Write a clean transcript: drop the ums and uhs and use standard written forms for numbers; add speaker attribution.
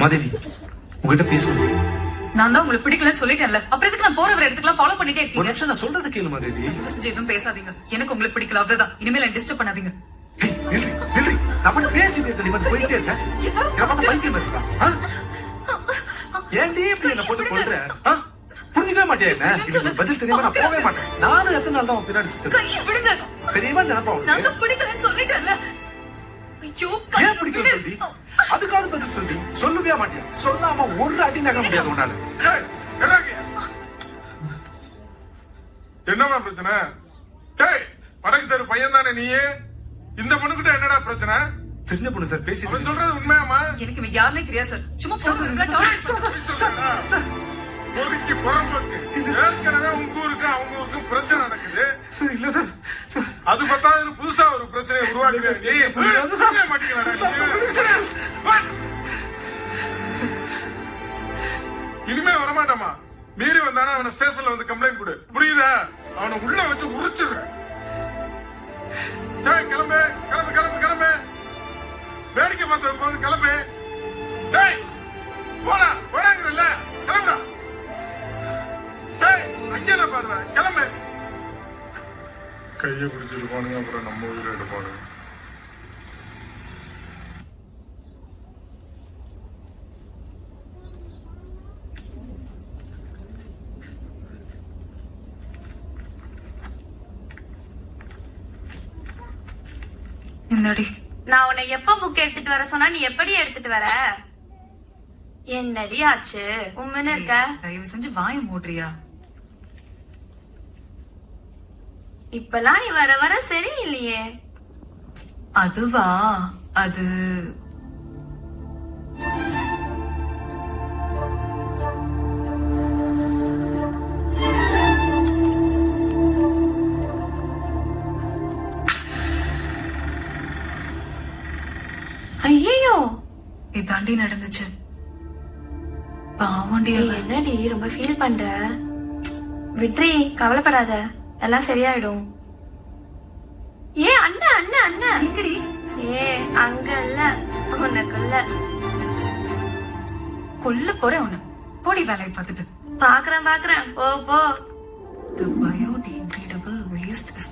Speaker 1: மாதேவி உங்ககிட்ட பேசணும்.
Speaker 2: நான் தான் உங்களுக்கு பிடிக்கலன்னு சொல்லிட்டேன்ல, அப்புறம் எதுக்கு நான் போற வர இடத்துக்குலாம் ஃபாலோ பண்ணிட்டே
Speaker 1: ஒரு
Speaker 2: இருக்கீங்க?
Speaker 1: நிமிஷம் நான் சொல்றது கேளு மாதேவி.
Speaker 2: எதுவும் பேசாதீங்க. எனக்கு உங்களுக்கு பிடிக்கல, அவ்வளவுதான். இனிமேல் டிஸ்டர்ப் பண்ணாதீங்க.
Speaker 1: நான் பேசிட்டே இருக்கேன், போயிட்டே இருக்கேன். என்ன பார்த்தா பைத்தியம் இருக்கா? ஏன்டி இப்படி என்ன போட்டு கொள்ற? புரிஞ்சுக்கவே மாட்டியா என்ன? இதுக்கு பதில் தெரியாம நான் போகவே மாட்டேன். நானும் எத்தனை நாள் தான் உன் பின்னாடி சுத்துறேன்?
Speaker 2: கையை விடுங்க.
Speaker 1: பெரியவா நினைப்பா
Speaker 2: நான் தான் பிடிக்கலன்னு சொல்லிட்டேன்ல. ஐயோ,
Speaker 1: ஏன் பிடிக்கல சொல்லி? அதுக்காவது பதில் சொல்லி சொல்லவே மாட்டியா? சொல்லாம ஒரு அடி நகர முடியாது உன்னால.
Speaker 3: என்னமா பிரச்சனை? வடக்கு தெரு பையன் தானே நீயே? இந்த பொண்ணுகிட்ட என்னடா பிரச்சனை?
Speaker 1: தெரிஞ்ச பொண்ணு சார், பேசி
Speaker 3: சொல்றது உண்மையாமா?
Speaker 2: எனக்கு இவன் யாருன்னே தெரியாது சார். சும்மா
Speaker 3: பொறுக்கி புறம்போக்கு. ஏற்கனவே உங்க ஊருக்கு அவங்க ஊருக்கும் பிரச்சனை நடக்குது.
Speaker 1: இல்ல சார்,
Speaker 3: அது பத்தாவது புதுசா ஒரு பிரச்சனையை உருவாக்குறேன். இனிமே வரமாட்டாமா. மீறி வந்தானா அவனை ஸ்டேஷன்ல வந்து கம்ப்ளைண்ட் கொடு, புரியுதா? அவனை உள்ள வச்சு உரிச்சிடுறேன். கிளம்பு கிளம்பு கிளம்பு கிளம்பு. வேடிக்கை பார்த்ததுக்கு வந்து கிளம்பு. போடா போடாங்கல்ல, கிளம்புடா. அங்கே பாருங்க, கிளம்பு. கையை பிடிச்சிருப்பானுங்க, அப்புறம் நம்ம உயிரை எடுப்பானுங்க.
Speaker 2: இந்தாடி.
Speaker 4: நான் உன்னை எப்ப புக் எடுத்துட்டு வர சொன்னா நீ எப்படி எடுத்துட்டு வர? என்னடி ஆச்சு? உண்மைன்னு இருக்க?
Speaker 2: தயவு செஞ்சு வாய மூடுறியா?
Speaker 4: இப்பெல்லாம் நீ வர வர சரியில்லையே.
Speaker 2: அதுவா? அது
Speaker 4: ஐயோ,
Speaker 2: இதாண்டி நடந்துச்சு. பாவண்டி.
Speaker 4: என்னடி ரொம்ப ஃபீல் பண்ற? விட்ரி, கவலைப்படாத, எல்லாம் சரியாயிடும். ஏ அண்ணா அண்ணா அண்ணா,
Speaker 2: எங்கடி?
Speaker 4: ஏ அங்க இல்ல, உனக்குள்ள.
Speaker 2: கொல்ல போறேன் உன்னை. போடி வேலையை பார்த்துட்டு.
Speaker 4: பாக்குறேன் பாக்குறேன், போ போ.
Speaker 2: The biodegradable waste is